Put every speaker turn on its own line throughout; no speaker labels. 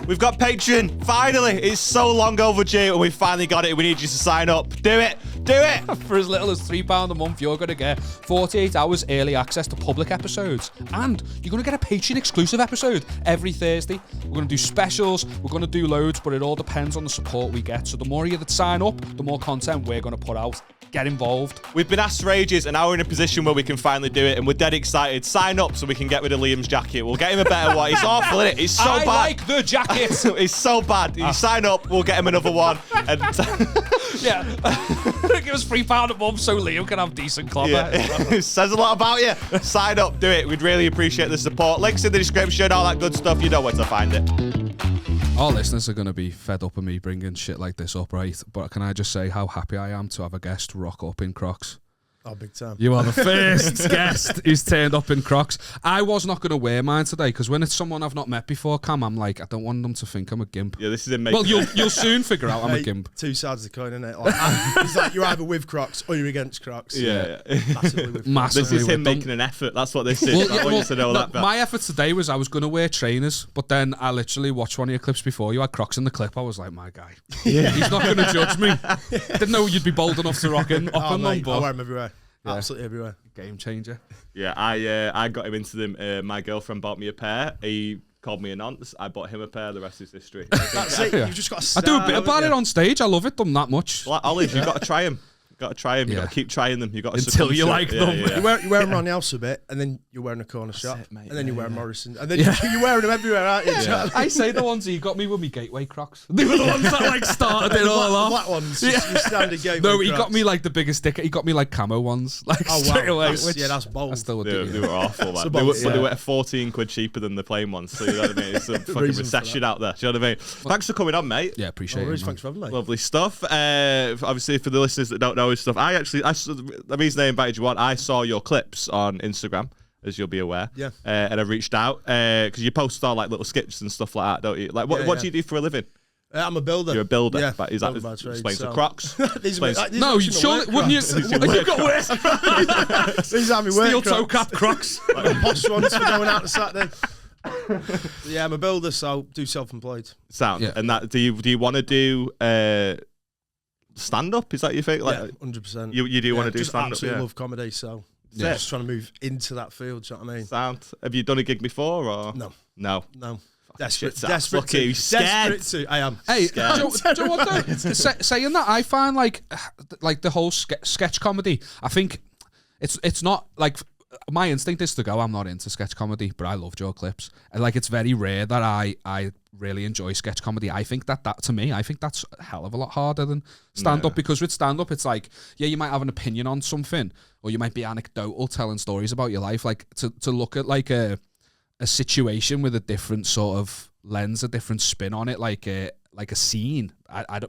We've got Patreon. Finally, it's so long overdue, and we finally got it. We need you to sign up. Do it. Do it.
For as little as £3 a month, you're going to get 48 hours early access to public episodes. And you're going to get a Patreon exclusive episode every Thursday. We're going to do specials. We're going to do loads, but it all depends on the support we get. So the more of you that sign up, the more content we're going to put out. Get involved.
We've been asked for ages, and now we're in a position where we can finally do it, and we're dead excited. Sign up so we can get rid of Liam's jacket. We'll get him a better one. It's awful, isn't it? It's so bad.
I like the jacket.
It's so bad. You sign up, we'll get him another one. And
yeah. Give us £3 a month so Liam can have decent clobber.
Yeah. It says a lot about you. Sign up, do it. We'd really appreciate the support. Links in the description, all that good stuff. You know where to find it.
Our listeners are going to be fed up of me bringing shit like this up, right? But can I just say how happy I am to have a guest rock up in Crocs?
Oh, big time.
You are the first guest who's turned up in Crocs. I was not going to wear mine today because when it's someone I've not met before, Cam, I'm like, I don't want them to think I'm a gimp.
Yeah, this is in
Well, you'll soon figure out I'm a gimp.
Two sides of the coin, isn't it? Like, it's like you're either with Crocs or you're against Crocs.
Yeah.
Massively with Crocs.
This is him making an effort. That's what this is. I want you to know that.
My effort today was I was going to wear trainers, but then I literally watched one of your clips before. You had Crocs in the clip. I was like, my guy. Yeah. He's not going to judge me. Didn't know you'd be bold enough to rock in up and
mate, I wear them everywhere. Yeah. Absolutely everywhere.
Game changer.
Yeah, I got him into them. My girlfriend bought me a pair. He called me a nonce. I bought him a pair. The rest is history.
That's it. You've just got to start.
I do a bit about it on stage. I love it. Them that much.
Like Ollies, you've got to try them. Got to try them. You got to keep trying them. You got to
until you like them.
Yeah. You wear them around the house a bit, and then you're wearing a corner shop, and then you wear Morrison, and then you're wearing them everywhere, aren't you?
Yeah. I say the ones that you got me with me Gateway Crocs. They were the ones that like started it all off.
The black ones. You standard Gateway.
No, he got me like the biggest sticker. He got me like camo ones, like straight away.
That's bold.
I still would
they were awful. Man. They were 14 quid cheaper than the plain ones. So you know what I mean? It's a fucking recession out there. Do you know what I mean? Thanks for coming on, mate.
Yeah, appreciate it.
Thanks for having me.
Lovely stuff. Obviously, for the listeners that don't know his stuff, the reason I invited you on, I saw your clips on Instagram, as you'll be aware.
Yeah.
And I reached out because you post all like little skits and stuff like that, don't you? Like, what do you do for a living?
I'm a builder.
You're a builder.
Yeah.
But is that explains the Crocs?
No, you surely wouldn't you? You've got worse.
These are my work
Steel toe cap Crocs.
Like the posh ones for going out on Saturday. Yeah, I'm a builder, so do self-employed.
Sound. Yeah. And that do you want to do stand up? Is that your thing? Like,
100%.
You do want to do stand up?
Absolutely love comedy, so just trying to move into that field. Do you know what I mean?
Sound. Have you done a gig before or
no? Desperate to. I am.
Hey, do you know what though? Saying that, I find like the whole sketch comedy. I think it's not like. My instinct is to go, I'm not into sketch comedy, but I love your clips. And like, it's very rare that I really enjoy sketch comedy. I think that to me, I think that's a hell of a lot harder than stand-up, because with stand-up, it's like, yeah, you might have an opinion on something, or you might be anecdotal, telling stories about your life. Like, to look at like a situation with a different sort of lens, a different spin on it, like a scene.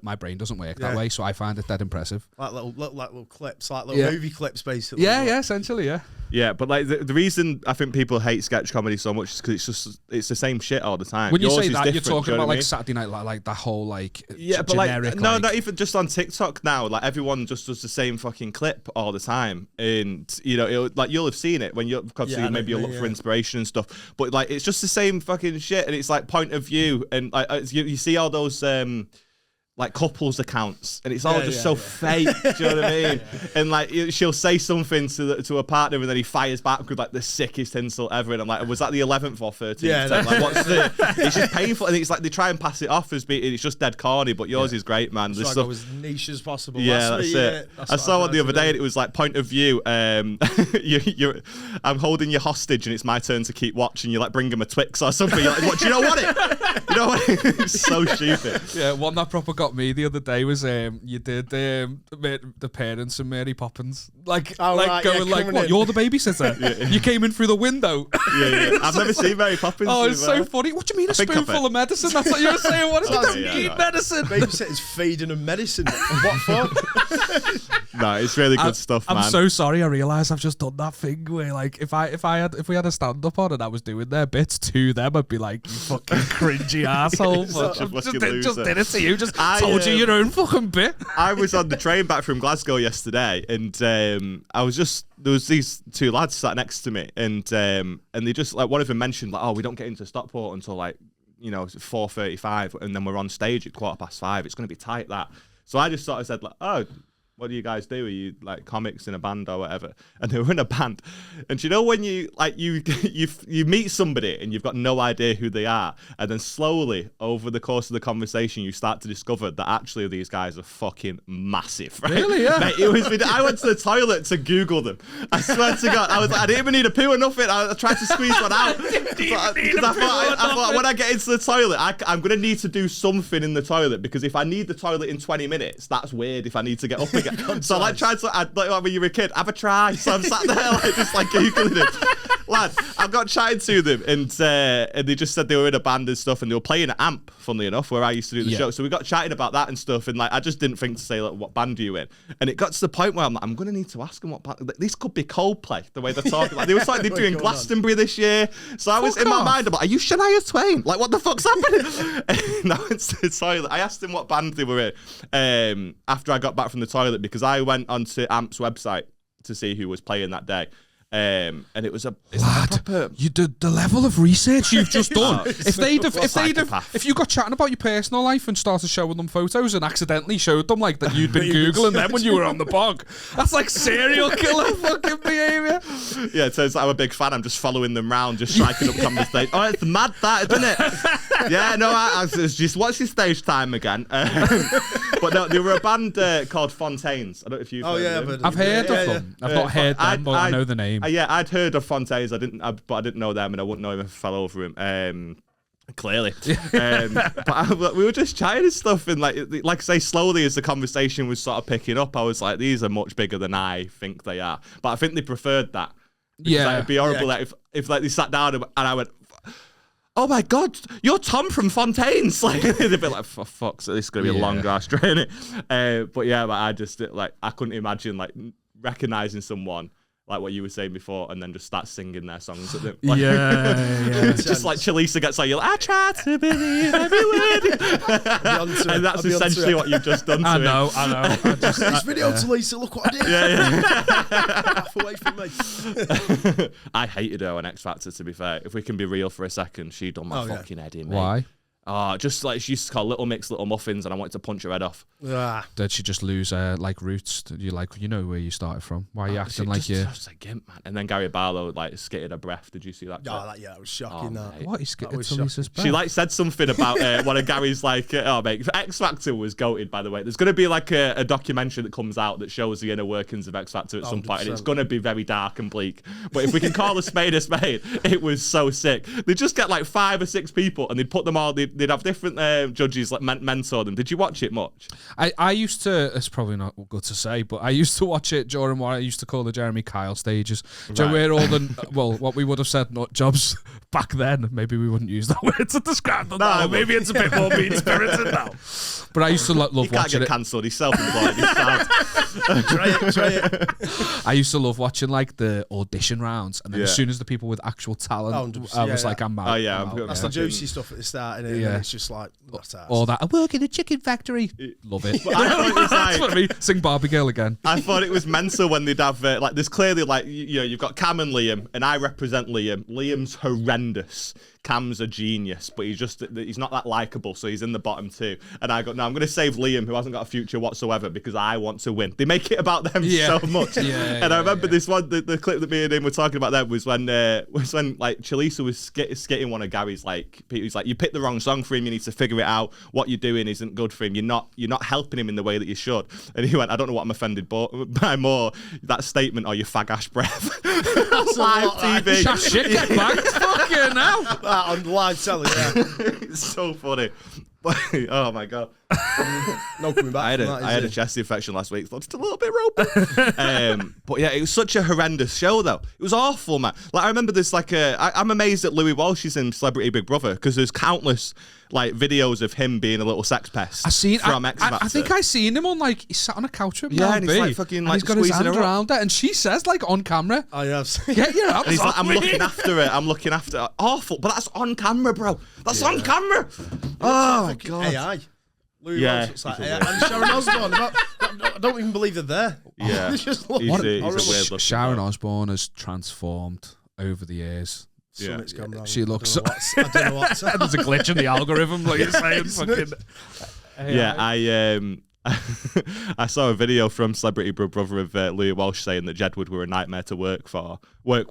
My brain doesn't work that way, so I find it that impressive.
Like little clips, like little movie clips, basically.
Yeah, essentially, yeah.
Yeah, but like the reason I think people hate sketch comedy so much is because it's the same shit all the time.
When you
Yours
say that, you're talking about
like
Saturday Night, like that whole like
but
generic.
No, not even just on TikTok now. Like everyone just does the same fucking clip all the time, and you know, like you'll have seen it when you're maybe you'll look for inspiration and stuff. But like it's just the same fucking shit, and it's like point of view, and like you see all those like couples accounts, and it's all just so fake. Do you know what I mean? And like she'll say something to a partner, and then he fires back with like the sickest insult ever. And I'm like, was that the 11th or 13th?
Yeah,
like what's the? It's just painful, and it's like they try and pass it off as being it's just dead corny. But yours is great, man.
This stuff as niche as possible.
Yeah, that's it. I saw one the other day, and it was like point of view. I'm holding you hostage, and it's my turn to keep watching. You like bring him a Twix or something. You're like, what? Do you know what it? You know what? It's so stupid.
Yeah, one that proper got me the other day was you did the parents and Mary Poppins going what, you're the babysitter. You came in through the window.
I've never seen Mary Poppins.
Oh, it's so funny. What do you mean a spoonful of medicine? That's what you were saying. What does it mean, medicine?
Babysitter's feeding them medicine. What for?
No, it's really good stuff, man.
I'm so sorry. I realise I've just done that thing where like if we had a stand up on and I was doing their bits to them, I'd be like, you fucking cringy asshole. Just did it to you. Just told you your own fucking bit.
I was on the train back from Glasgow yesterday, and there was these two lads sat next to me, and they just like one of them mentioned like, oh, we don't get into Stockport until like 4:35, and then we're on stage at 5:15. It's going to be tight, that. So I just sort of said, like, oh, what do you guys do? Are you like comics in a band or whatever? And they were in a band. And you know when you like you meet somebody and you've got no idea who they are, and then slowly over the course of the conversation you start to discover that actually these guys are fucking massive. Right?
Really? Yeah.
Mate, I went to the toilet to Google them. I swear to God, I didn't even need a poo or nothing. I tried to squeeze one out because I thought when I get into the toilet, I'm gonna need to do something in the toilet, because if I need the toilet in 20 minutes, that's weird. If I need to get up again. So I like tried to, like when you were a kid, have a try. So I'm sat there like just like Googling it. Lad, I got chatting to them, and they just said they were in a band and stuff, and they were playing at Amp, funnily enough, where I used to do the show. So we got chatting about that and stuff, and like I just didn't think to say, like, what band are you in? And it got to the point where I'm like, I'm gonna need to ask them what band. Like, this could be Coldplay, the way they're talking. Like they were like they're doing Glastonbury this year. So I was in my mind, I'm like, are you Shania Twain? Like, what the fuck's happening? And I went to the toilet. I asked them what band they were in after I got back from the toilet, because I went onto Amp's website to see who was playing that day. And it was
you did the level of research you've just done. If you got chatting about your personal life and started showing them photos and accidentally showed them like that you'd been Googling them when you were on the bog, that's like serial killer fucking behaviour.
Yeah, it turns out I'm a big fan. I'm just following them round, just striking up conversation. Oh, it's mad that, isn't it? Yeah, no, I was just, what's your stage time again? But no, they were a band called Fontaines. I don't know if you've heard of them.
I've heard of them. I've not heard them, but I know the name.
Yeah, I'd heard of Fontaines. But I didn't know them, and I wouldn't know him if I fell over him. Clearly, but we were just chatting and stuff, and like I say, slowly as the conversation was sort of picking up, I was like, these are much bigger than I think they are. But I think they preferred that. Yeah, like, it'd be horrible if like they sat down and I went, oh my God, you're Tom from Fontaines. Like they'd be like, for fuck's sake, this is gonna be a long ass journey. But yeah, but I just like I couldn't imagine like recognizing someone like what you were saying before, and then just start singing their songs at them. Like, it's just like Chalisa gets like, you're like, I try to believe every word. And that's essentially what you've just done to
I know.
This video, Chalisa, look what I did. Half away from me.
I hated her on X Factor, to be fair. If we can be real for a second, she done my fucking head in, mate.
Why?
Oh, just like she used to call Little Mix, Little Muffins, and I wanted to punch her head off.
Did she just lose like roots? Did you like, you know where you started from? Why are you acting like you?
Just a gimp, man. And then Gary Barlow like skitted her breath. Did you see that?
It was shocking. That.
What, he skitted Lisa's breath?
She like said something about one of Gary's like, oh mate, X Factor was goated, by the way. There's going to be like a documentary that comes out that shows the inner workings of X Factor at some point, and it's going to be very dark and bleak. But if we can call a spade, it was so sick. They just get like 5 or 6 people, and they'd put them all. They'd have different judges like mentor them. Did you watch it much?
I used to. It's probably not good to say, but I used to watch it during what I used to call the Jeremy Kyle stages. Right. So where all the what we would have said nut jobs back then. Maybe we wouldn't use that word to describe them. No, maybe it's a bit more mean spirited now. But I used to love watching it. He can't get
cancelled. He's self-employed.
Try it.
I used to love watching like the audition rounds, and then as soon as the people with actual talent, I was like, I'm out.
Oh yeah,
that's the juicy stuff at the start, and it's just like.
Or that I work in a chicken factory. Love it. That's what I mean. Sing Barbie Girl again.
I thought it was mental when they'd have like there's clearly like you've got Cam and Liam, and I represent Liam. Liam's horrendous. Cam's a genius, but he's not that likable, so he's in the bottom 2. And I go, no, I'm going to save Liam, who hasn't got a future whatsoever, because I want to win. They make it about them so much. And I remember this one, the clip that me and him were talking about there was when like Chalisa was skitting one of Gary's like, he's like, you picked the wrong song for him. You need to figure it out. What you're doing isn't good for him. You're not helping him in the way that you should. And he went, I don't know what I'm offended by more, that statement or your fag ash breath. Live TV.
That shit get back. Fucking hell.
On live telly,
It's so funny. Oh my God.
No coming back.
I had a chest infection last week, so I'm just a little bit ropey. But yeah, it was such a horrendous show, though. It was awful, man. Like I remember this, like I'm amazed that Louis Walsh is in Celebrity Big Brother, because there's countless like videos of him being a little sex pest. From X Factor.
I think I seen him on like he sat on a couch with Mel
and he's like fucking like
he's got his hand around her, and she says like on camera,
I have seen.
Get your hands
he's
off
like, I'm
me.
looking after it. I'm looking after it. Awful, but that's on camera, bro. That's on camera. Oh my God.
AI. Louis Walsh looks like AI. And Sharon Osbourne. I don't even believe they're there.
Yeah.
It's just
he's a weird looking
Sharon Osbourne has transformed over the years.
Something's gone wrong.
She looks.
I don't know what's
There's a glitch in the algorithm, like you're saying. Fucking.
I saw a video from Celebrity Brother of Louis Walsh saying that Jedward were a nightmare to work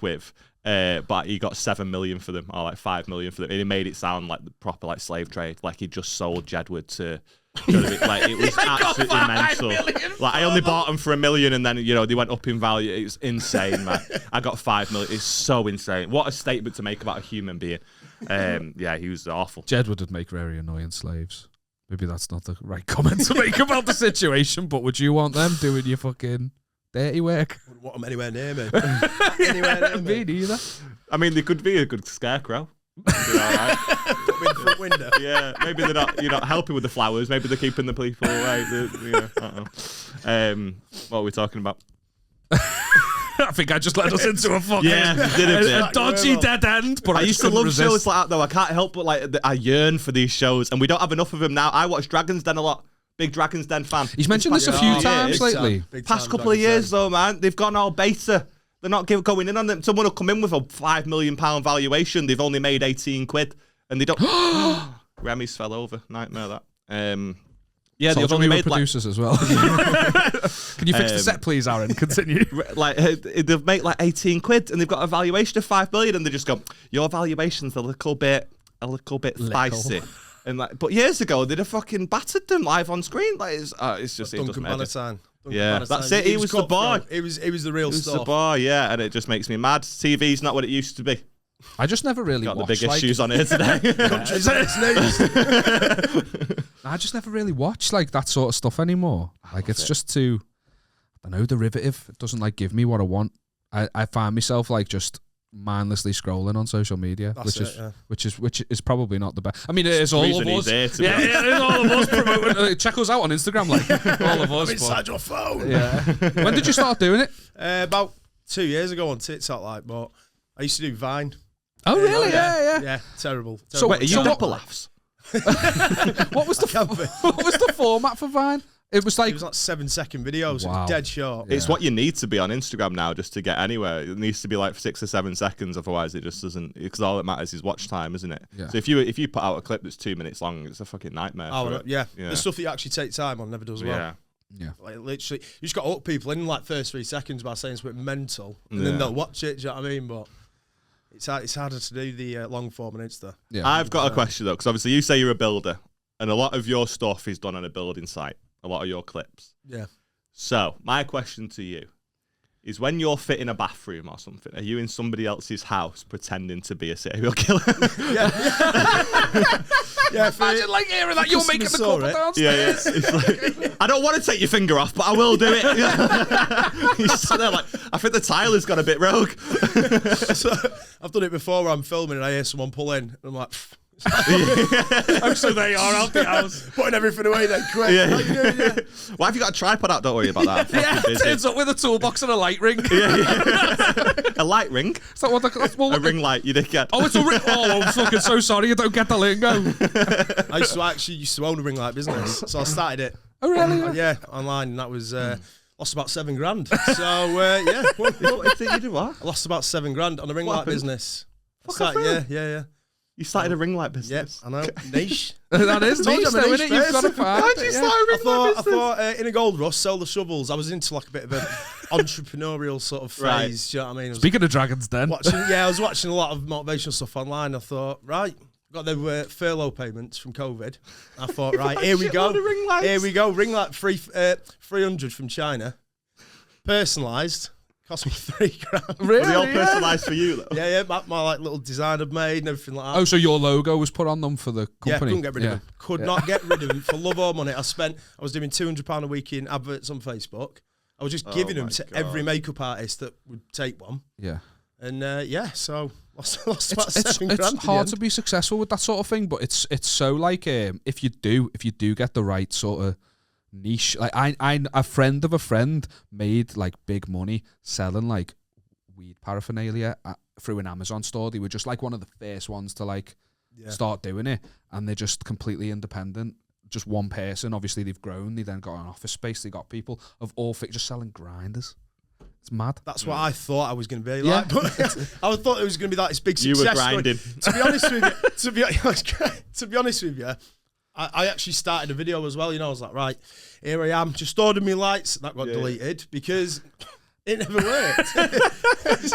with, but he got 7 million for them, or like 5 million for them, and he made it sound like the proper like slave trade, like he just sold Jedward to. Like it was absolutely mental. Like I only bought them for $1 million, and then they went up in value. It was insane, man. I got 5 million. It's so insane. What a statement to make about a human being. Yeah, he was awful.
Jedward would make very annoying slaves. Maybe that's not the right comment to make about the situation, but would you want them doing your fucking dirty work?
Wouldn't want them anywhere near me.
Me neither.
I mean, they could be a good scarecrow. All right.
Put me in the front window.
Yeah, maybe they're not. You're not helping with the flowers. Maybe they're keeping the people away. I don't know. What are we talking about?
I think I just led us into a fucking
a
dodgy dead end. But
I used to love shows like that though. I can't help but like I yearn for these shows, and we don't have enough of them now. I watch Dragon's Den a lot. Big Dragon's Den fan.
He's mentioned this a few times lately.
Past couple of years though, man, they've gone all beta. They're not going in on them. Someone will come in with a £5 million valuation. They've only made 18 quid, and they don't. Remy's fell over. Nightmare that. Yeah, they've only made
producers as well. Can you fix the set, please, Aaron? Continue.
Like they've made like 18 quid, and they've got a valuation of 5 million, and they just go, your valuation's a little bit spicy. And like, but years ago they'd have fucking battered them live on screen. Like it's just
Duncan Bannatyne.
Yeah, that's it. He was the boy.
He was the real stuff.
He was the boy, yeah, and it just makes me mad. TV's not what it used to be.
I just never really
got
watched,
the big issues on here today.
I just never really watch like that sort of stuff anymore. Like it's just too, I don't know, derivative. It doesn't like give me what I want. I find myself like just mindlessly scrolling on social media, which is probably not the best. I mean, it is all of us. It is all of us promoting. Check us out on Instagram, like all of us.
Inside your phone.
Yeah. When did you start doing it?
About 2 years ago on TikTok, like, but I used to do Vine.
Oh really? Yeah.
Terrible.
So wait, are you Dapper Laughs?
What was the format for Vine? It was like 7-second
videos. Wow. Dead short.
It's what you need to be on Instagram now just to get anywhere. It needs to be like 6 or 7 seconds, otherwise it just doesn't. Because all that matters is watch time, isn't it? Yeah. So if you put out a clip that's 2 minutes long, it's a fucking nightmare.
Yeah. The stuff that you actually take time on never does well.
Yeah.
Like literally, you just got to hook people in like first 3 seconds by saying something mental, and then they'll watch it. Do you know what I mean? But it's harder to do the long form on Insta.
Yeah. I've got a question though, because obviously you say you're a builder, and a lot of your stuff is done on a building site. A lot of your clips.
Yeah.
So my question to you is, when you're fitting a bathroom or something, are you in somebody else's house pretending to be a serial killer?
Yeah.
Imagine like hearing that you're making the couple downstairs.
Yeah. It's like, I don't want to take your finger off, but I will do it. He's sat there like, I think the tiler's got a bit rogue.
So, I've done it before where I'm filming and I hear someone pull in and I'm like,
I'm sure they are out the house.
Putting everything away then quick.
Yeah. Why have you got a tripod out? Don't worry about that.
Turns up with a toolbox and a light ring.
A light ring?
Is that what
a ring light, you dickhead.
Oh, it's a ring. Oh, I'm fucking so sorry. You don't get the lingo.
I used to own a ring light business, so I started it.
Oh, really?
Yeah, online, and that was lost about $7,000. So
You did what?
I lost about $7,000 on a ring light business. Yeah.
You started a ring light business.
Yeah, I know. Niche.
That is niche, though, isn't it? You've got to find.
Why'd you start a ring light business?
I thought in a gold rush, sell the shovels. I was into like a bit of an entrepreneurial sort of phase. Right. Do you know what I mean?
Speaking of Dragon's Den.
I was watching a lot of motivational stuff online. I thought, right, got the furlough payments from COVID. I thought, right, here we go. Ring light 300 from China. Personalised. Cost me $3,000.
Really? Were they all personalised for you, though?
Yeah. My like little design I've made and everything like that.
Oh, so your logo was put on them for the company?
Yeah, couldn't get rid of them. Could not get rid of them for love or money. I was doing £200 a week in adverts on Facebook. I was just giving them to every makeup artist that would take one.
Yeah.
And so lost about $7,000.
It's hard to be successful with that sort of thing, but it's so like if you do get the right sort of niche, like I a friend of a friend made like big money selling like weed paraphernalia through an Amazon store. They were just like one of the first ones to start doing it, and they're just completely independent, just one person. Obviously they've grown, they then got an office space, they got people of all just selling grinders. It's mad.
That's what I thought I was going to be like. But I thought it was going to be like this big success.
You were grinding.
To be honest with you, to be honest with you, I actually started a video as well. You know, I was like, right, here I am, just ordered me lights. That got deleted because it never worked.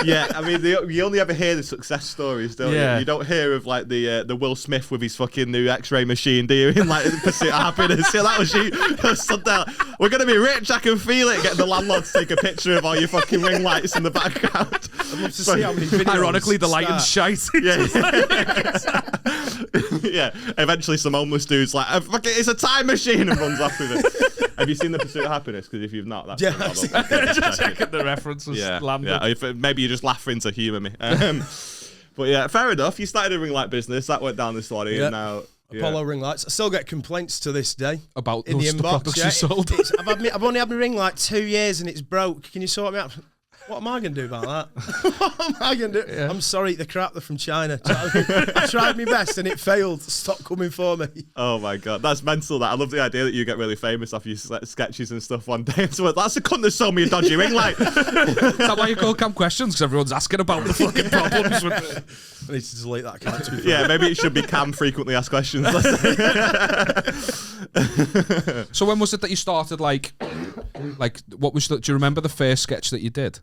Yeah, I mean, you only ever hear the success stories, don't you? You don't hear of like the Will Smith with his fucking new X-ray machine, do you? In like the Pursuit of Happiness. Yeah, that was you. Stood there, we're gonna be rich. I can feel it. Getting the landlord to take a picture of all your fucking ring lights in the background.
I'd love to see how many videos.
Ironically, the lighting's shite.
Yeah. Eventually, some homeless dude's like, "It's a time machine," and runs off with it. Have you seen the Pursuit of Happiness? Because if you've not, that's
just checking the references.
Yeah. Maybe you're just laughing to humour me. But yeah, fair enough. You started a ring light business. That went down this morning, and now
Apollo ring lights. I still get complaints to this day
about
in the
the
inbox.
products you sold.
I've only had my ring light 2 years and it's broke. Can you sort me out? What am I going to do about that? What am I going to do? I'm sorry, the crap, they're from China. I tried my best and it failed. Stop coming for me.
Oh my God, that's mental. That I love the idea that you get really famous off your sketches and stuff one day. So that's the cunt that sold me a dodgy ring light.
Is that why you call Cam Questions? Because everyone's asking about the fucking problems with...
I need to delete that account.
Yeah, maybe it should be Cam frequently asked questions.
So when was it that you started, like what was do you remember the first sketch that you did?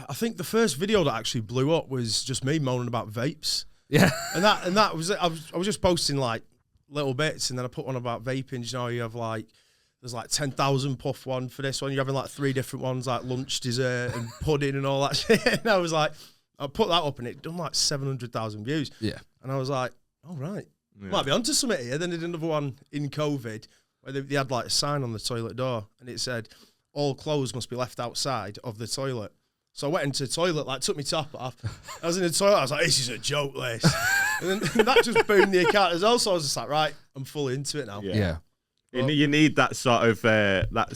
I think the first video that actually blew up was just me moaning about vapes.
Yeah.
And that was it. I was just posting like little bits, and then I put one about vaping. You know, you have like, there's like 10,000 puff one for this one. You're having like 3 different ones, like lunch, dessert, and pudding and all that shit. And I was like, I put that up and it done like 700,000 views.
Yeah.
And I was like, oh, right. Might be onto something here. Then I did another one in COVID where they had like a sign on the toilet door and it said, all clothes must be left outside of the toilet. So I went into the toilet, like took my top off. I was in the toilet, I was like, this is a joke, this. And then that just boomed the account as well. So I was just like, right, I'm fully into it now.
Yeah.
You need that sort of that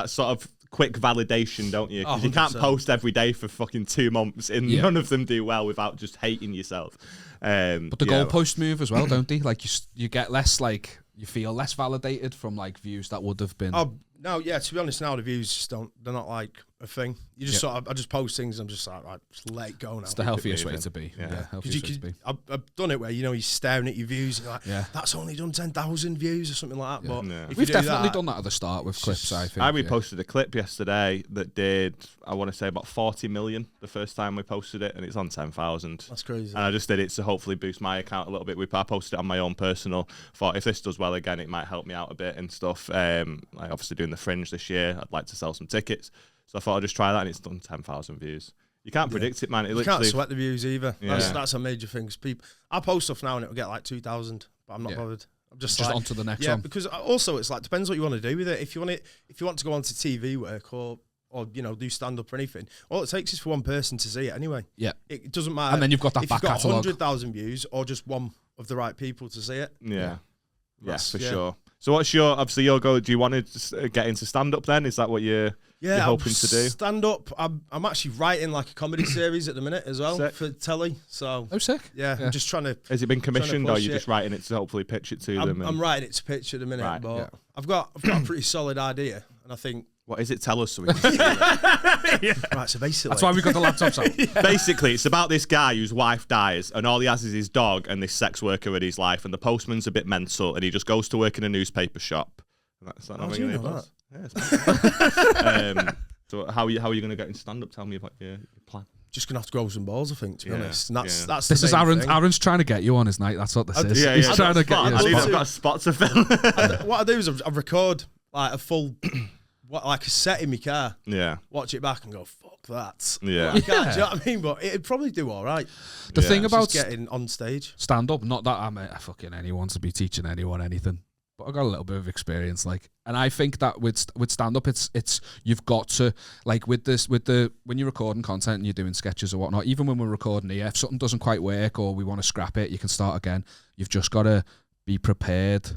sort of quick validation, don't you? Because you can't post every day for fucking 2 months and none of them do well without just hating yourself.
But the goalpost move as well, don't they? Like you get less, like you feel less validated from like views that would have been.
Oh no, yeah. To be honest, now the views just they're not like a thing. You just sort of, I just post things. And I'm just like, right, just let it go now.
It's the healthiest way to be. Yeah, healthiest way to be.
I've done it where you're staring at your views. And you're like, that's only done 10,000 views or something like that. But
we've definitely done that at the start with clips. I think.
I reposted a clip yesterday that did, I want to say, about 40 million the first time we posted it, and it's on 10,000.
That's crazy.
And I just did it to hopefully boost my account a little bit. I posted it on my own personal. Thought if this does well again, it might help me out a bit and stuff. Like obviously doing the Fringe this year, I'd like to sell some tickets. So I thought I'd just try that, and it's done 10,000 views. You can't predict it, man. You
can't sweat the views either.
Yeah.
That's a major thing. I post stuff now and it'll get like 2,000, but I'm not bothered. I'm just like,
on to the next one.
Yeah, because also it's like, depends what you want to do with it. If you want to go on to TV work or do stand up or anything, all it takes is for one person to see it anyway.
Yeah.
It doesn't matter.
And then you've got that back catalogue.
If you've got 100,000 views or just one of the right people to see it.
Yeah, for sure. So what's obviously your goal? Do you want to get into stand-up then? Is that what you're hoping to do?
Stand-up, I'm actually writing like a comedy series at the minute as well for telly. So
sick.
Yeah, I'm just trying to...
Has it been commissioned or are you just writing it to hopefully pitch it to them?
I'm writing it to pitch at the minute, but I've got a pretty solid idea and I think...
What is it? Tell us so we can see it.
Right, so basically...
That's why we got the laptops out.
Basically, it's about this guy whose wife dies and all he has is his dog and this sex worker in his life, and the postman's a bit mental and he just goes to work in a newspaper shop. That's not
do you know
that? Yeah, so how are you going to get in stand-up? Tell me about your plan.
Just gonna have to grow some balls, I think, to be honest. And that's
this is Aaron's trying to get you on his night. That's what this is.
Yeah,
He's trying to get you.
I've got a spot to fill.
What I do is I record like a full, like a set in my car.
Yeah.
Watch it back and go, fuck that.
Yeah.
Do you know what I mean? But it'd probably do all right.
The thing about
just getting on stage,
stand up. Not that I'm a fucking anyone to be teaching anyone anything. But I got a little bit of experience, like, and I think that with stand up, it's you've got to, like, when you're recording content and you're doing sketches or whatnot. Even when we're recording here, if something doesn't quite work or we want to scrap it, you can start again. You've just got to be prepared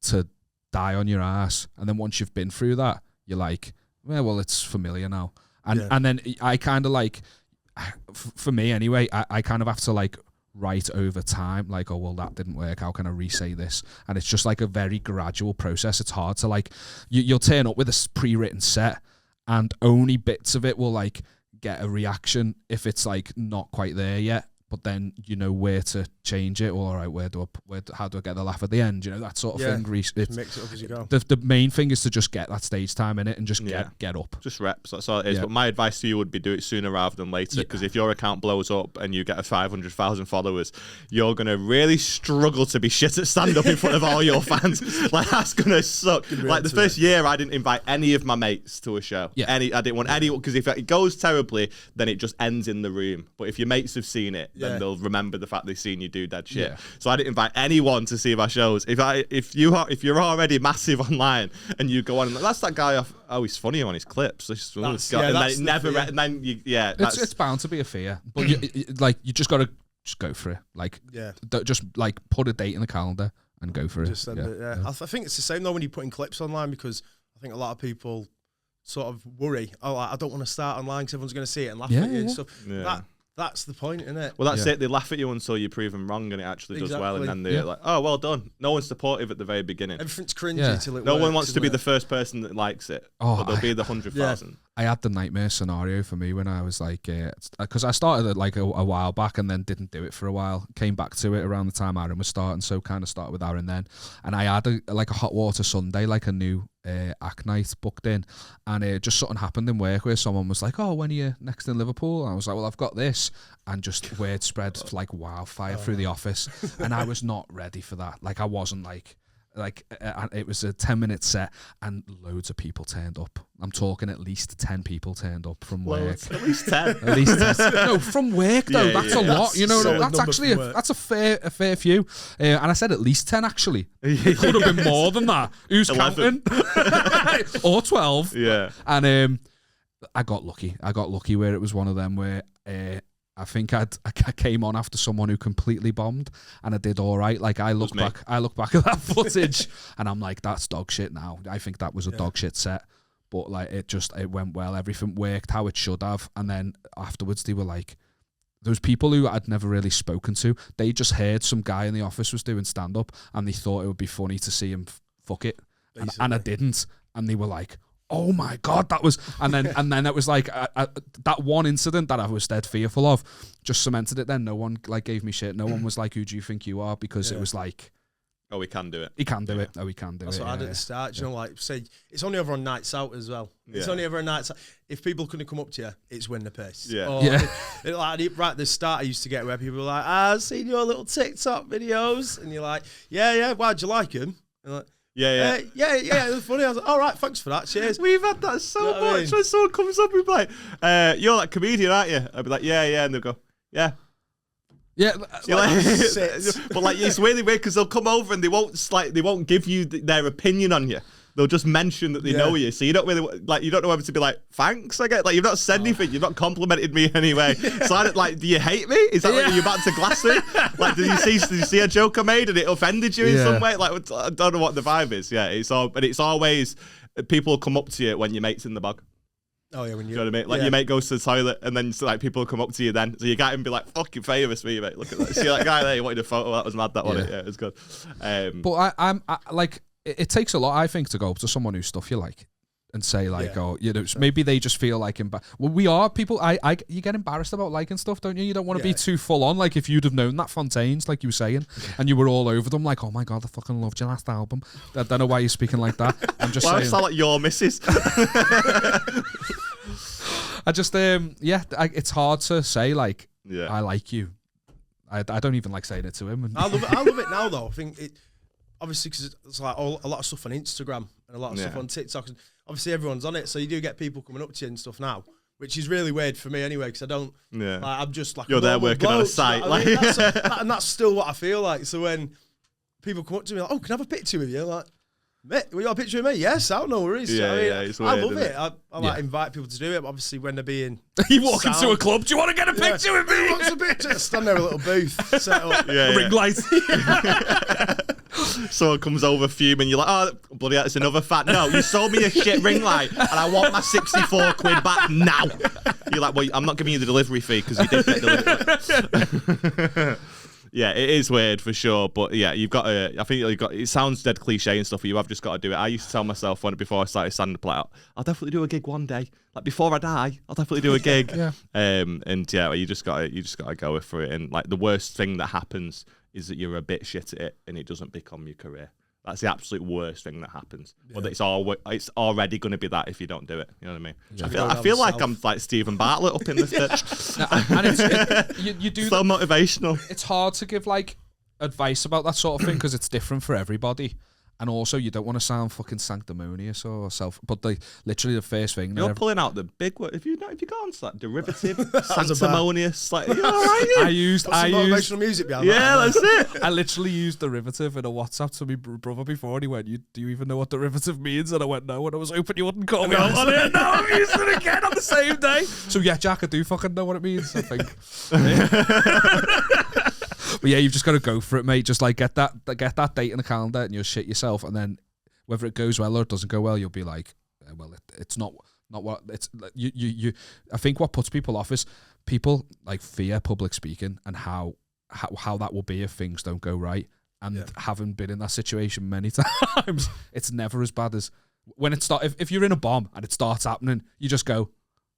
to die on your ass, and then once you've been through that, you're like, well, it's familiar now, and then I kind of like, for me anyway, I kind of have to like write over time, like, oh well, that didn't work, how can I re-say this? And it's just like a very gradual process. It's hard to like, you'll turn up with a pre-written set and only bits of it will like get a reaction if it's like not quite there yet. But then you know where to change it. Or, all right, how do I get the laugh at the end? You know, that sort of thing.
Mix it up as you go.
The main thing is to just get that stage time in it and just get up.
Just reps. That's all it is. But my advice to you would be do it sooner rather than later. Because if your account blows up and you get a 500,000 followers, you're gonna really struggle to be shit at stand up in front of all your fans. Like that's gonna suck. Like the first year, I didn't invite any of my mates to a show. I didn't want anyone because if it goes terribly, then it just ends in the room. But if your mates have seen it, then they'll remember the fact they've seen you do dead shit. So I didn't invite anyone to see my shows. If you're already massive online and you go on and that's that guy off, he's funny on his clips. It's
bound to be a fear, but you just gotta go for it. Like just like put a date in the calendar and go for it.
Just send it. I think it's the same though when you're putting clips online, because I think a lot of people sort of worry, I don't want to start online because everyone's going to see it and laugh at you and stuff. That's the point, isn't it?
Well, that's it. They laugh at you until you prove them wrong, and it actually does well, and then they're like, "Oh, well done." No one's supportive at the very beginning.
Everything's cringy till it
No
works,
one wants to be the first person that likes it, but they'll be the 100,000.
I had the nightmare scenario for me when I was like, because I started it like a while back and then didn't do it for a while. Came back to it around the time Aaron was starting, so kind of started with Aaron then. And I had a hot water Sunday, like a new act night booked in, and just something happened in work where someone was like, "Oh, when are you next in Liverpool?" And I was like, "Well, I've got this," and just word spread like wildfire through the office, and I was not ready for that. Like I wasn't like it was a 10-minute set and loads of people turned up. I'm talking at least 10 people turned up from work.
At least 10.
At least 10. No, from work though. That's a lot. You know, that's actually that's a fair few. And I said at least 10 actually. It could have been more than that. Who's 11. Counting? Or 12.
Yeah.
And I got lucky. I got lucky where it was one of them where I think I came on after someone who completely bombed, and I did all right. Like I look back at that footage, and I'm like, that's dog shit now. I think that was a dog shit set, but like it went well. Everything worked how it should have. And then afterwards, they were like, those people who I'd never really spoken to, they just heard some guy in the office was doing stand up, and they thought it would be funny to see him fuck it, and I didn't, and they were like, oh my God, that was, and then it was like that one incident that I was dead fearful of just cemented it. Then no one like gave me shit. No one was like, who do you think you are? Because it was like,
oh, we can do it.
He can do it. Oh, we can do it.
That's what I did at the start. You know, like say it's only ever on nights out as well. It's only ever on nights out. If people couldn't come up to you, it's win the piss. Like right at the start, I used to get where people were like, I've seen your little TikTok videos, and you're like, yeah. Why'd you like them? And like, yeah, it was funny. I was like, all right, thanks for that. Cheers.
We've had that so much. When someone comes up and be like, you're that comedian, aren't you? I'd be like, yeah, and they'll go, yeah.
Yeah,
but like it's really weird because they'll come over and they won't give you their opinion on you. They'll just mention that they know you, so you don't really you don't know whether to be like, thanks. I get like you've not said anything, you've not complimented me anyway. So I don't like. Do you hate me? Is that what you're about to glass me? Like, did you see a joke I made and it offended you in some way? Like, I don't know what the vibe is. Yeah, it's always people come up to you when your mate's in the bog.
Oh yeah, when you
know what I mean? Like your mate goes to the toilet and then like people come up to you then. So you get him and be like, fucking famous me, mate. Look at that. See that guy there, you wanted a photo, that was mad, that one. Yeah, it was good.
But I'm like, it takes a lot, I think, to go up to someone whose stuff you like and say like, oh, you know, maybe they just feel like well, we are people. You get embarrassed about liking stuff, don't you? You don't want to be too full on. Like if you'd have known that Fontaines, like you were saying, and you were all over them, like, oh my God, I fucking loved your last album. I don't know why you're speaking like that. I'm just saying.
I sound like your missus.
I just it's hard to say like, I like you. I don't even like saying it to him.
I love it now though. I think it. Obviously, because it's like a lot of stuff on Instagram and a lot of stuff on TikTok. And obviously, everyone's on it, so you do get people coming up to you and stuff now, which is really weird for me anyway, because I don't. Yeah. Like, I'm just like
you're there working on a site,
like, and that's still what I feel like. So when people come up to me, like, "Oh, can I have a picture with you?" Like, mate, you got a picture of me? Yes, I don't know worries.
Yeah,
it's weird, I love it. I like invite people to do it. But obviously, when they're being
you walk into a club, do you want to get a picture with me?
Who wants a picture? Stand there, a little booth set up,
ring light.
Someone comes over fuming, you're like, oh, bloody hell, it's another fat. No, you sold me a shit ring light and I want my 64 quid back now. You're like, well, I'm not giving you the delivery fee because you did get delivery. Yeah, it is weird for sure, but yeah, you've got to. I think you've got. It sounds dead cliche and stuff, but you have just got to do it. I used to tell myself before I started stand-up, like, I'll definitely do a gig one day. Like before I die, I'll definitely do a gig.
Yeah.
And yeah, you just got to go for it. And like the worst thing that happens is that you're a bit shit at it, and it doesn't become your career. That's the absolute worst thing that happens. Yeah. But it's already going to be that if you don't do it. You know what I mean? Yeah. I feel like I'm like Stephen Bartlett up in this bitch.
And you do
so motivational.
It's hard to give like advice about that sort of thing because it's different for everybody. And also, you don't want to sound fucking sanctimonious or but literally the first thing.
You're pulling out the big word. If you got on like derivative, sanctimonious, like you're all right.
I used
motivational music behind that.
Yeah, that's it.
I literally used derivative in a WhatsApp to my brother before, and he went, "Do you even know what derivative means?" And I went, "No." And I was hoping you wouldn't call me out on it. Now I'm using it again on the same day. So yeah, Jack, I do fucking know what it means. I think. But yeah, you've just got to go for it, mate. Just like get that date in the calendar, and you'll shit yourself. And then whether it goes well or it doesn't go well, you'll be like, well, it's not what it's. You. I think what puts people off is people like fear public speaking and how that will be if things don't go right. And having been in that situation many times, it's never as bad as when it starts. If you're in a bomb and it starts happening, you just go,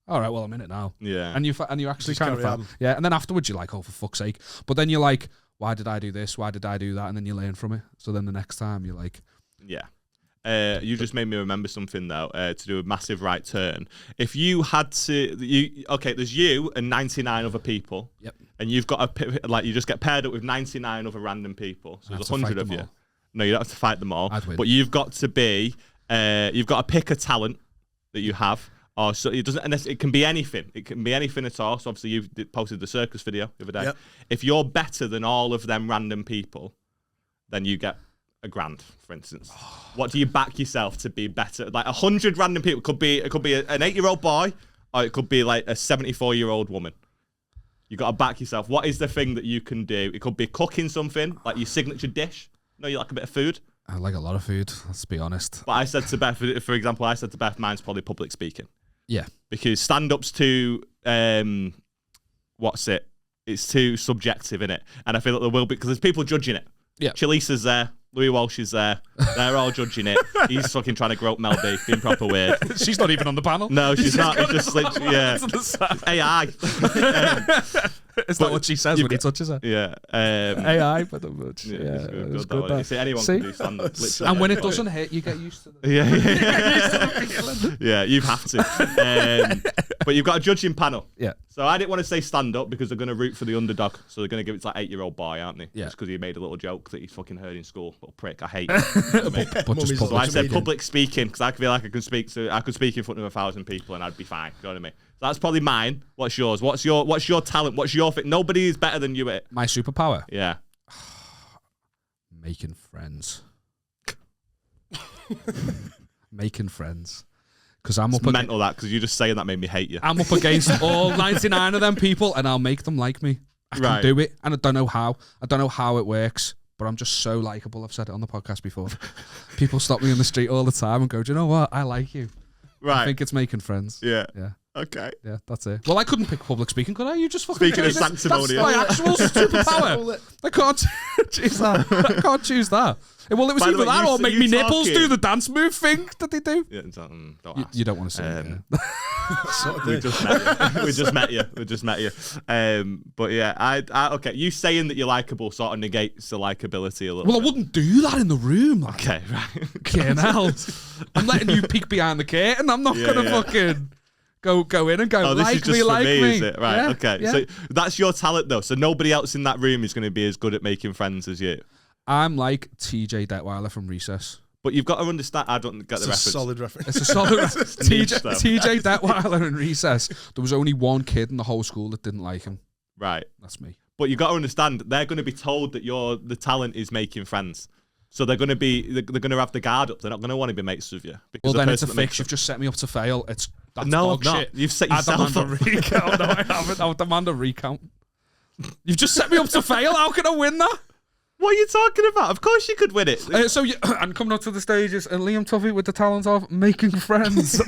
all right, well, I'm in it now.
Yeah.
And you actually just kind of yeah. And then afterwards, you're like, oh, for fuck's sake. But then you're like, why did I do this? Why did I do that? And then you learn from it. So then the next time you're like,
yeah. You just made me remember something though. To do a massive right turn. If you had to, there's you and 99 other people.
Yep.
And you've got you just get paired up with 99 other random people. So there's 100 of you. All. No, you don't have to fight them all.
I'd win.
But you've got to be, you've got to pick a talent that you have. Oh, so it doesn't. It can be anything. It can be anything at all. So obviously you've posted the circus video the other day.
Yep.
If you're better than all of them random people, then you get $1,000, for instance. What do you back yourself to be better? Like 100 random people. It could be an 8-year-old boy, or it could be like a 74-year-old woman. You got to back yourself. What is the thing that you can do? It could be cooking something, like your signature dish. No, you like a bit of food.
I like a lot of food. Let's be honest.
But I said to Beth, for example, mine's probably public speaking.
Yeah,
because stand-up's too, it's too subjective, innit? And I feel like there will be, because there's people judging it.
Yeah.
Chalisa's there, Louis Walsh is there, they're all judging it. He's fucking trying to grope Mel B, being proper weird.
She's not even on the panel.
No, she's not. It's just like, yeah. AI.
Is that what she says when he touches her?
Yeah.
AI, but much.
Yeah,
it's
good.
that.
You see, anyone can do stand-up.
And when it doesn't hit, you get used to it.
Yeah, you have to. But you've got a judging panel.
Yeah.
So I didn't want to say stand-up because they're going to root for the underdog. So they're going to give it to like 8-year-old boy, aren't they?
Yeah.
Just because he made a little joke that he's fucking heard in school. Little prick. I hate it.
But just
So I said public speaking because I feel like I could speak in front of 1,000 people and I'd be fine. You know what I mean? So that's probably mine. What's yours? What's your talent? What's your thing? Nobody is better than you at it.
My superpower?
Yeah.
Making friends. Making friends. Because I'm
it's mental that because you just saying that made me hate you.
I'm up against all 99 of them people and I'll make them like me. I can do it and I don't know how. I don't know how it works, but I'm just so likable. I've said it on the podcast before. People stop me in the street all the time and go, do you know what? I like you.
Right.
I think it's making friends.
Yeah.
Yeah.
Okay.
Yeah, that's it. Well, I couldn't pick public speaking, could I? You just fucking
speaking of sanctimonious.
That's my actual superpower. I can't choose that. I can't choose that. Well, it was either that or make me nipples do the dance move thing that they do.
Yeah, don't ask.
You don't want to say it.
We just met you. But yeah, I okay. You saying that you're likable sort of negates the likability a little.
Well, I wouldn't do that in the room.
Okay, right.
Fucking hell. I'm letting you peek behind the curtain. I'm not gonna fucking go in and go,
this
like
is just
me, like
me,
me.
Is it? Right, okay. Yeah. So that's your talent though. So nobody else in that room is going to be as good at making friends as you.
I'm like TJ Detweiler from Recess.
But you've got to understand, I don't get the reference.
It's a solid reference.
It's a solid reference. TJ Detweiler in Recess. There was only one kid in the whole school that didn't like him.
Right.
That's me.
But you've got to understand, they're going to be told that the talent is making friends. So they're going to have the guard up. They're not going to want to be mates with you.
Well, then it's a fix. You've just set me up to fail. That's
no,
dog shit.
You've set yourself up.
Recount. No, I haven't. I'll demand a recount. You've just set me up to fail. How can I win that?
What are you talking about? Of course you could win it.
And coming up to the stages, and Liam Tuffy with the talent of making friends.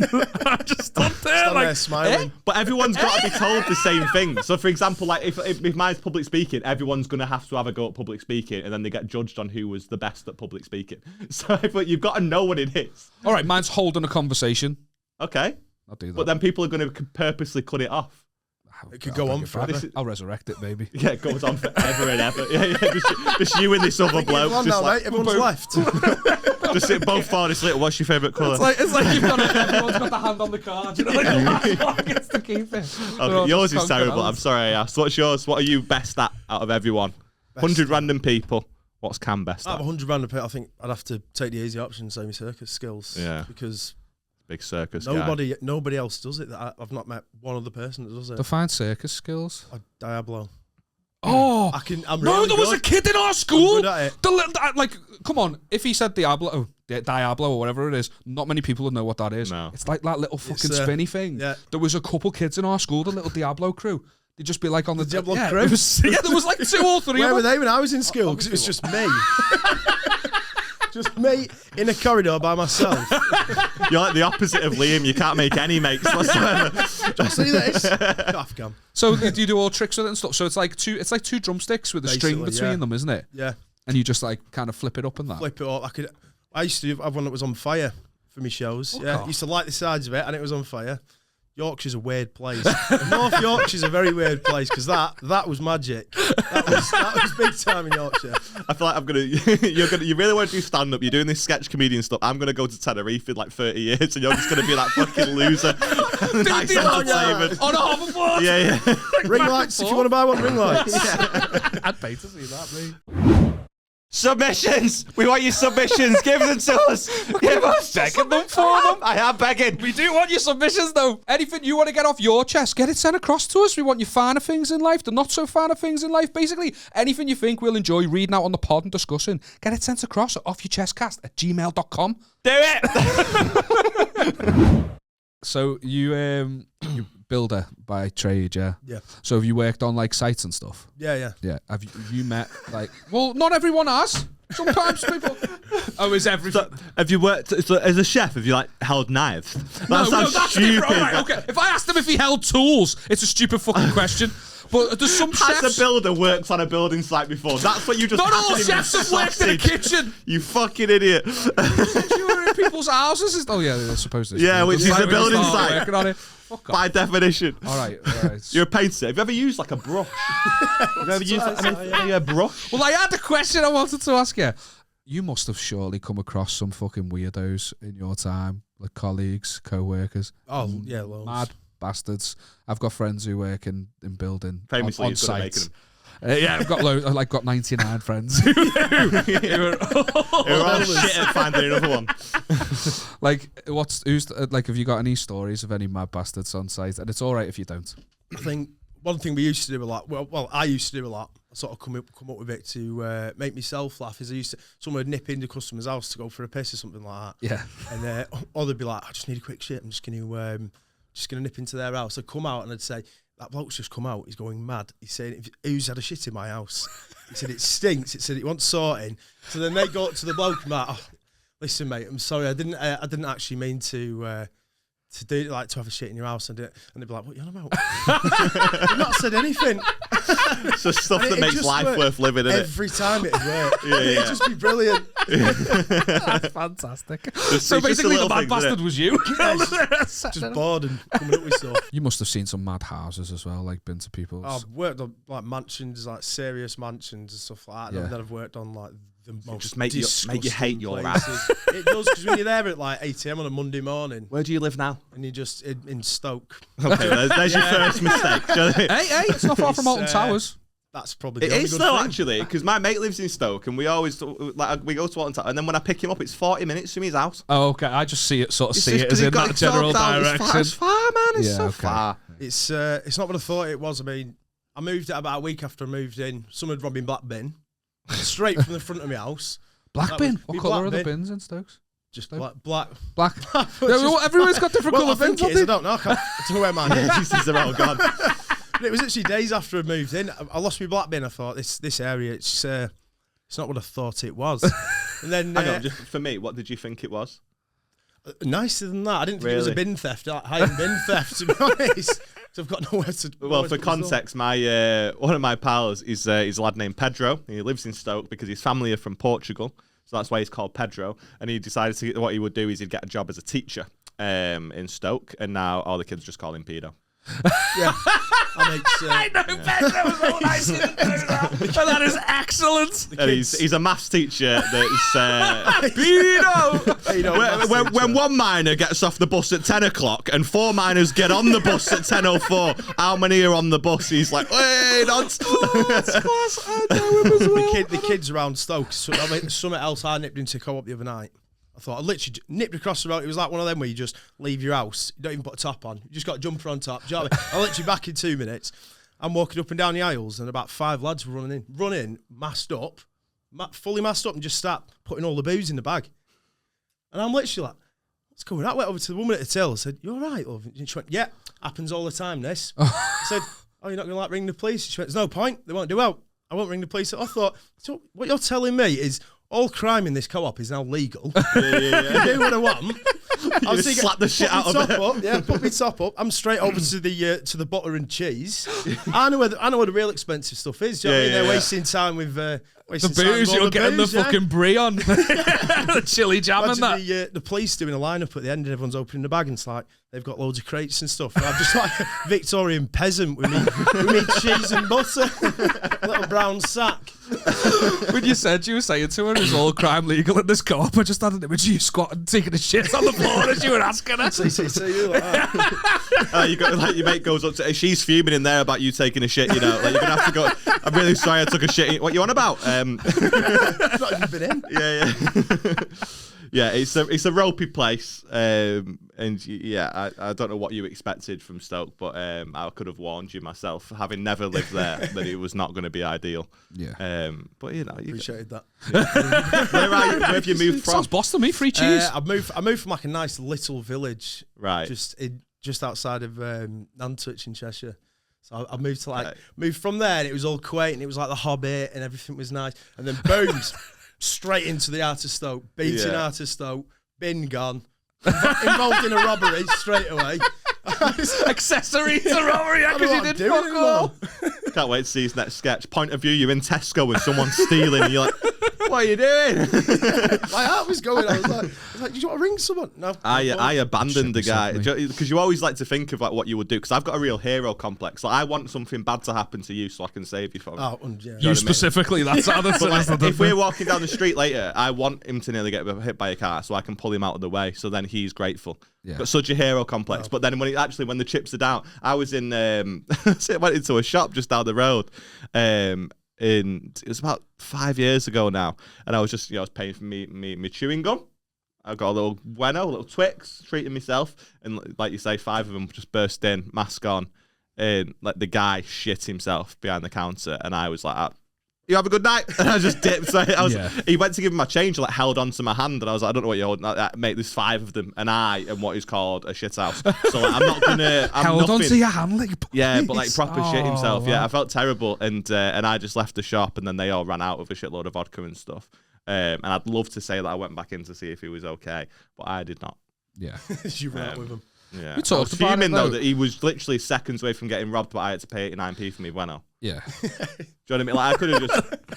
I just stood there like
smiling.
But everyone's got to be told the same thing. So, for example, like if mine's public speaking, everyone's going to have to have a go at public speaking, and then they get judged on who was the best at public speaking. So, but you've got to know what it is.
All right, mine's holding a conversation.
Okay.
I'll do that.
But then people are going to purposely cut it off.
It could go on forever.
I'll resurrect it, baby.
Yeah, it goes on forever and ever. Yeah. Just you and this other bloke. Just
Now,
like,
mate, everyone's left.
just sit both far asleep. What's your favourite colour?
It's like you've got everyone's got the hand on the card. You know, like the last one gets to keep it.
Okay, yours is terrible. I'm sorry I asked. What's yours? What are you best at out of everyone? 100 random people. What's Cam best at?
Out of 100 random people, I think I'd have to take the easy option, say my circus skills.
Yeah.
Because
big circus
nobody else does it. I've not met one other person that does it.
Define circus skills.
Diablo.
Oh,
I'm
no!
really
There was
good.
a kid in our school.
I'm good at it.
Like, come on! If he said Diablo or whatever it is, not many people would know what that is.
No.
It's like that little fucking spinny thing.
Yeah.
There was a couple kids in our school, the little Diablo crew. They'd just be like on the
Diablo
crew.
crew?
There was like 2 or 3
Where
of
were
them.
they when I was in school? Because it was just me. Just me in a corridor by myself.
You're like the opposite of Liam. You can't make any mates whatsoever.
See this? Afghan.
So do you do all tricks with it and stuff? So it's like two drumsticks with a string
Basically,
between them, isn't it?
Yeah.
And you just like kind of flip it up and that.
Flip it up. I used to have one that was on fire for my shows. I used to light the sides of it and it was on fire. Yorkshire's a weird place. North Yorkshire's a very weird place because that was magic. That was big time in Yorkshire.
I feel like you really want to do stand up. You're doing this sketch comedian stuff. I'm gonna go to Tenerife in like 30 years, and you're just gonna be that fucking loser. Nice entertainment.
On a hoverboard.
Yeah.
Ring lights. If you want to buy one, ring lights.
I'd pay to see that, mate.
Submissions! We want your submissions. Give them to us. Give us
Begging them for them.
I am begging.
We do want your submissions, though. Anything you want to get off your chest, get it sent across to us. We want your finer things in life, the not so finer things in life. Basically, anything you think we'll enjoy reading out on the pod and discussing, get it sent across at offyourchestcast@gmail.com.
Do it.
So you builder by trade, yeah?
Yeah.
So have you worked on like sites and stuff?
Yeah.
Yeah. Have you met like? Well, not everyone has. Sometimes people. Oh, is everything?
So, have you worked as a chef? Have you like held knives? That sounds
that's
stupid.
different. Right, okay. If I asked him if he held tools, it's a stupid fucking question. But there's some chefs.
Has a builder worked on a building site before? That's what you just.
Not all
asked him,
chefs have worked in a kitchen.
You fucking idiot.
You were in people's houses. Oh yeah, they're supposed to.
Yeah, which is a building site.
Working on it. Fuck off.
By definition.
All right.
You're a painter. Have you ever used like a brush? Have you ever used a brush?
Well, I had a question I wanted to ask you. You must have surely come across some fucking weirdos in your time, like colleagues, co-workers.
Oh, yeah, loads.
Mad bastards. I've got friends who work in building
Famously,
on
you've got to make
sites.
them.
Yeah, I've got I've got 99 friends. Who
You're all shit at finding another one.
like, have you got any stories of any mad bastards on site? And it's all right if you don't.
I think one thing we used to do a lot. Well, I used to do a lot. I sort of come up with it to make myself laugh. Is someone would nip into the customer's house to go for a piss or something like that.
Yeah.
And or they'd be like, I just need a quick shit. I'm just gonna nip into their house. I'd come out and I'd say, that bloke's just come out. He's going mad. He's saying, who's had a shit in my house? He said, it stinks. It said it wants sorting. So then they go up to the bloke and like, oh, listen, mate, I'm sorry. I didn't actually mean to do like to have a shit in your house and do it. And they'd be like, what are you on about? I've not said anything.
So stuff that makes life worth living, isn't it?
Every time it'd work.
Yeah.
It'd just be brilliant.
That's fantastic. So basically the mad bastard was you.
Just bored and coming up with stuff.
You must have seen some mad houses as well, like been to people's.
I've worked on like mansions, like serious mansions and stuff like that.
Yeah.
And then I've worked on like the most
just make you hate your
places. It does, because when you're there at like 8 AM on a Monday morning.
Where do you live now?
And you're just in Stoke.
Okay, there's your first mistake.
Hey, it's not far from Alton Towers.
That's probably
it is though, actually, because my mate lives in Stoke, and we always we go to Alton Towers, and then when I pick him up, it's 40 minutes from his house.
Oh, okay. I just see it as in that general direction.
It's far, man. It's so
okay.
far.
It's not what I thought it was. I mean, I moved out about a week after I moved in. Someone had robbed me black bin straight from the front of my house.
Black bin? What colour are the
bin.
bins in Stokes?
Just black.
Everyone's got different colour bins.
I don't know. I don't know where mine is.
These are all gone.
But it was actually days after I moved in. I lost my black bin. I thought this area, it's It's not what I thought it was. And then
Hang on, just for me, what did you think it was?
Nicer than that. I didn't think it was a bin theft. I had bin theft, to be honest. So I've got nowhere to.
Well, for context, my one of my pals is a lad named Pedro. He lives in Stoke because his family are from Portugal, so that's why he's called Pedro. And he decided what he would do is he'd get a job as a teacher in Stoke, and now all the kids just call him Pedo.
Yeah.
I know Pedro was so nice to do that. And that is excellent.
And he's a maths teacher that's Pedo. When one miner gets off the bus at 10 o'clock and 4 miners get on the bus at 10:04, how many are on the bus? He's like, wait, that's class. I know him as well.
The kids around Stoke. Something else I nipped into Co-op the other night. I thought I literally nipped across the road. It was like one of them where you just leave your house. You don't even put a top on. You just got a jumper on top. Do you know what I mean? I literally back in 2 minutes. I'm walking up and down the aisles and about 5 lads were running in, masked up, fully masked up, and just start putting all the booze in the bag. And I'm literally like, what's going on? I went over to the woman at the till and said, you all right, love? And she went, yeah, happens all the time, this. I said, oh, you're not going to like ring the police? She went, there's no point. They won't do out. I won't ring the police. I thought, so what you're telling me is all crime in this co-op is now legal. I do what I want.
I was slap the shit out of it.
Yeah, put my top up. I'm straight over to the butter and cheese. I know where the real expensive stuff is. Do you know what I mean? They're wasting time with
the booze. You're getting the fucking brie on, the chili jam and that.
The police doing a lineup at the end, and everyone's opening the bag, and it's like they've got loads of crates and stuff. And I'm just like a Victorian peasant with me cheese and butter, little brown sack.
When you said you were saying to her, "Is all crime legal in this co-op?" I just had an image of you squatting, taking a shit on the floor as you were asking her.
So you like that.
You got like your mate goes up to, she's fuming in there about you taking a shit. You know, like you're gonna have to go. I'm really sorry, I took a shit. What you on about?
Not even been in.
Yeah. Yeah, it's a ropey place, and yeah, I don't know what you expected from Stoke, but I could have warned you myself, having never lived there, that it was not going to be ideal.
Yeah.
But you appreciated that.
Where have you moved from?
Sounds boss to me. Free cheese.
I moved from like a nice little village,
right?
Just outside of Nantwich in Cheshire. So I moved to moved from there, and it was all quaint, and it was like The Hobbit, and everything was nice, and then boom. Straight into the Heart of Stoke, beating Heart of Stoke, bin gone, involved in a robbery straight away.
Accessory to robbery because you did fuck all.
Can't wait to see his next sketch. Point of view, you're in Tesco with someone stealing, and you're like, what are you doing?
My heart was going. I was like, did you want to ring someone? No.
I abandoned the guy because you always like to think of like what you would do. Because I've got a real hero complex. Like I want something bad to happen to you so I can save you from it.
Oh, yeah.
You specifically. That's
like, if we're walking down the street later, I want him to nearly get hit by a car so I can pull him out of the way. So then he's grateful. Yeah. Got such a hero complex. Oh. But then when the chips are down, I was in. I went into a shop just down the road. And it was about 5 years ago now, and I was just, I was paying for me chewing gum. I got a little Bueno, a little Twix, treating myself, and like you say, 5 of them just burst in, mask on, and like the guy shit himself behind the counter, and I was like, you have a good night, and I just dipped. So he went to give him my change, like held onto my hand, and I was like, I don't know what you're holding. Mate, there's 5 of them, and I am what is called a shit house. So like, I'm not gonna.
Held onto your hand, like
yeah, but like proper shit himself. Wow. Yeah, I felt terrible, and I just left the shop, and then they all ran out with a shitload of vodka and stuff. And I'd love to say that I went back in to see if he was okay, but I did not.
Yeah,
you ran out with him.
Yeah,
we talked about it
though that he was literally seconds away from getting robbed, but I had to pay 89p for me Bueno.
Yeah,
do you know what I mean? Like I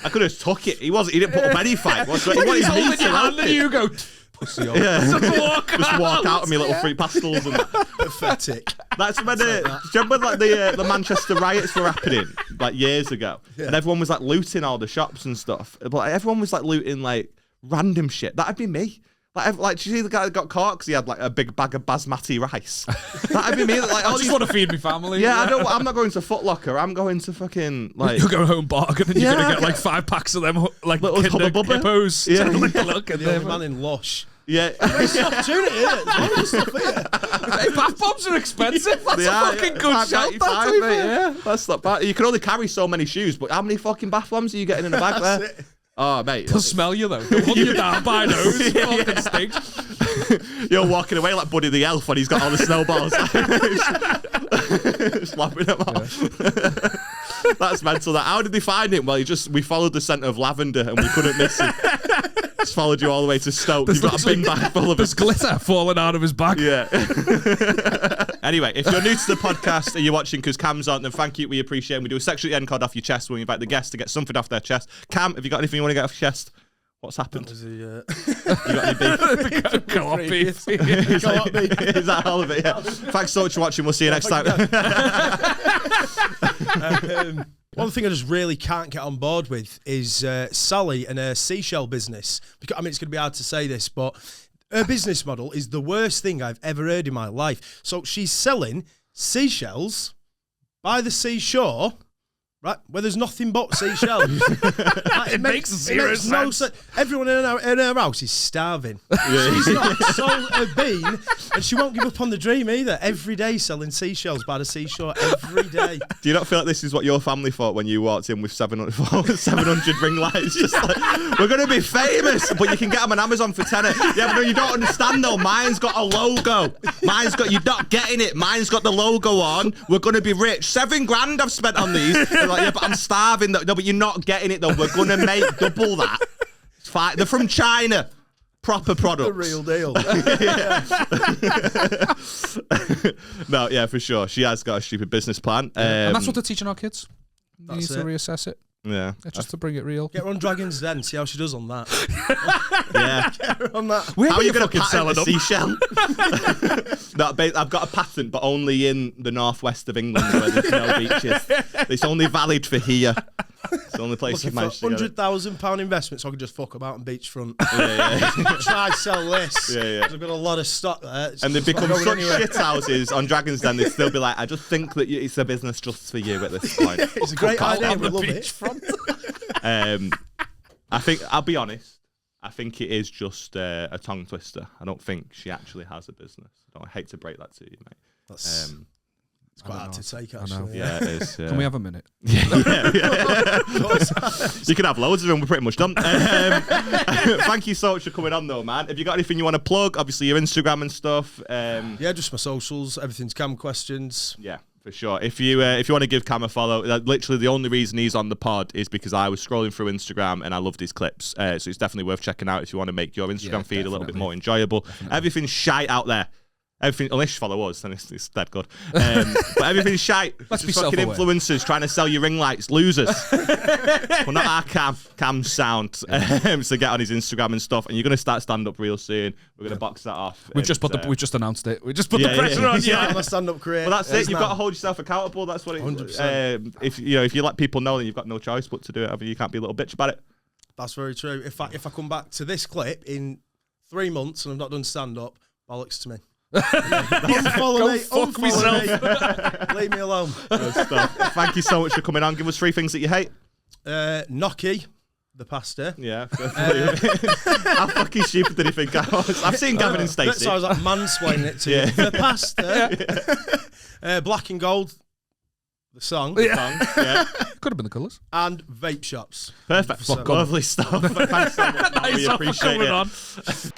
could have took it. He didn't put up any fight. He wanted me to help
and you go pussy off.
Yeah, just walk out of me little free pastels and that.
Pathetic.
That's when do you remember like the Manchester riots were happening like years ago, and everyone was like looting all the shops and stuff. But like, everyone was like looting like random shit. That'd be me. Like, did you see the guy that got caught because he had like a big bag of basmati rice? That'd be me. Like,
I just want to feed my family.
Yeah, I'm not going to Foot Locker. I'm going to fucking like.
You're going home bargain and you're gonna get like 5 packs of them like
little
hippos.
Yeah,
look at the man in Lush.
Yeah,
it's an opportunity.
Hey, bath bombs are expensive. That's a fucking good shout.
Yeah, that's not bad. You can only carry so many shoes, but how many fucking bath bombs are you getting in a bag there?
It.
Oh, mate.
They'll smell you, though. They'll hunt you down by nose. Fucking stinks.
You're walking away like Buddy the Elf when he's got all the snowballs. Slapping them off. That's mental. How did they find him? Well, we followed the scent of lavender and we couldn't miss him. Just followed you all the way to Stoke. You've got a big bag full of
There's glitter falling out of his back.
Yeah. Anyway, if you're new to the podcast and you're watching because Cam's on, then thank you. We appreciate it. We do a section at the end called Off Your Chest when we invite the guests to get something off their chest. Cam, have you got anything you want to get off your chest? What's happened?
You
got any beef?
Co-op beef.
Is that all of it? Yeah. Thanks so much for watching. We'll see you next time.
One thing I just really can't get on board with is Sally and her seashell business. Because, I mean, it's going to be hard to say this, but her business model is the worst thing I've ever heard in my life. So she's selling seashells by the seashore, right, where there's nothing but seashells. It makes zero sense. Everyone in her house is starving. Yeah. She's not sold a bean, and she won't give up on the dream either. Every day selling seashells by the seashore, every day.
Do you not feel like this is what your family thought when you walked in with 700 ring lights? Just like, we're going to be famous, but you can get them on Amazon for £10. Yeah, but no, you don't understand though. Mine's got a logo. You're not getting it. Mine's got the logo on. We're going to be rich. $7,000 I've spent on these. Like, yeah, but I'm starving. No, but you're not getting it though. We're gonna make double that. It's fine. They're from China. Proper products.
The real deal.
No, yeah, for sure. She has got a stupid business plan.
And that's what they're teaching our kids. You need to reassess it.
Yeah.
Just to bring it real.
Get her on Dragon's Den, see how she does on that.
Yeah.
Get her on that.
How are you going to patent a seashell? No, I've got a patent, but only in the northwest of England where there's no beaches. It's only valid for here. It's the only place I've managed to get it.
£100,000 investment so I can just fuck about on beachfront.
Yeah.
Try to sell this.
Yeah.
I've got a lot of stock there.
And they become such shit houses on Dragon's Den, they'd still be like, I just think that it's a business just for you at this point.
It's a great idea. We love it.
I think, I'll be honest, I think it is just a tongue twister. I don't think she actually has a business. I hate to break that to you, mate.
It's quite hard to take, actually.
Yeah, it is.
Can we have a minute?
Yeah. You can have loads of them. We're pretty much done. Thank you so much for coming on, though, man. Have you got anything you want to plug? Obviously, your Instagram and stuff.
Yeah, just my socials. Everything's Cam Questions.
Yeah, for sure. If you want to give Cam a follow, literally the only reason he's on the pod is because I was scrolling through Instagram and I loved his clips. So it's definitely worth checking out if you want to make your Instagram feed a little bit more enjoyable. Definitely. Everything's shite out there. Everything, unless you follow us, then it's dead good. But everything's shite.
Let's be
fucking influencers trying to sell you ring lights. Losers. Well, not our Cam. Cam's sound. So get on his Instagram and stuff. And you're going to start stand-up real soon. We're going to box that off.
We've just announced it. We just put the pressure on you.
I'm a stand-up career.
Well, that's it. You've got to hold yourself accountable. That's what it is. If you let people know, then you've got no choice but to do it. I mean, you can't be a little bitch about it.
That's very true. If I come back to this clip in 3 months and I've not done stand-up, bollocks to me. Unfollow me.
Fuck myself.
Leave me alone.
Good stuff. Thank you so much for coming on. Give us 3 things that you hate.
Gnocchi, the pasta.
Yeah. How fucking stupid did he think I was? I've seen Gavin and Stacey.
So I was like mansplaining it to you. The pasta. Black and Gold, the song.
Yeah.
Could have been the colours.
And vape shops.
Perfect. Lovely stuff. Thanks so much. We appreciate it.